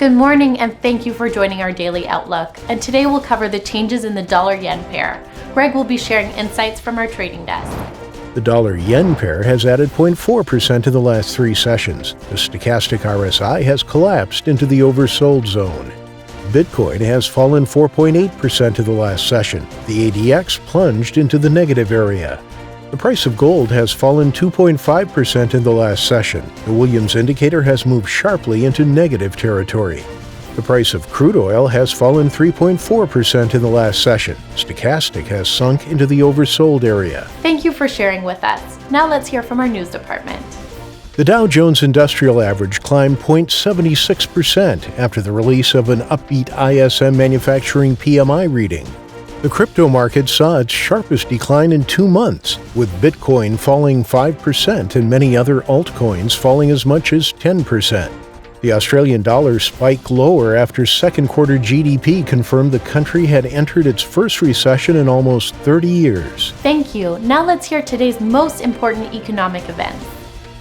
Good morning and thank you for joining our Daily Outlook. And today we'll cover the changes in the dollar-yen pair. Greg will be sharing insights from our trading desk. The dollar-yen pair has added 0.4% in the last three sessions. The stochastic RSI has collapsed into the oversold zone. Bitcoin has fallen 4.8% in the last session. The ADX plunged into the negative area. The price of gold has fallen 2.5% in the last session. The Williams indicator has moved sharply into negative territory. The price of crude oil has fallen 3.4% in the last session. Stochastic has sunk into the oversold area. Thank you for sharing with us. Now let's hear from our news department. The Dow Jones Industrial Average climbed 0.76% after the release of an upbeat ISM manufacturing PMI reading. The crypto market saw its sharpest decline in 2 months, with Bitcoin falling 5% and many other altcoins falling as much as 10%. The Australian dollar spiked lower after second quarter GDP confirmed the country had entered its first recession in almost 30 years. Thank you. Now let's hear today's most important economic events.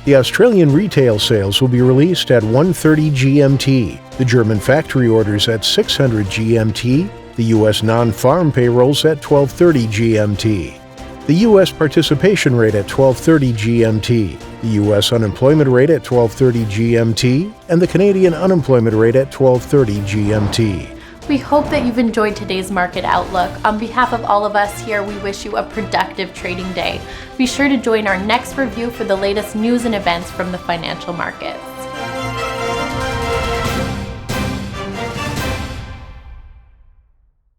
The Australian retail sales will be released at 1:30 GMT, the German factory orders at 600 GMT, the U.S. non-farm payrolls at 12:30 GMT, the U.S. participation rate at 12:30 GMT, the U.S. unemployment rate at 12:30 GMT, and the Canadian unemployment rate at 12:30 GMT. We hope that you've enjoyed today's market outlook. On behalf of all of us here, we wish you a productive trading day. Be sure to join our next review for the latest news and events from the financial markets.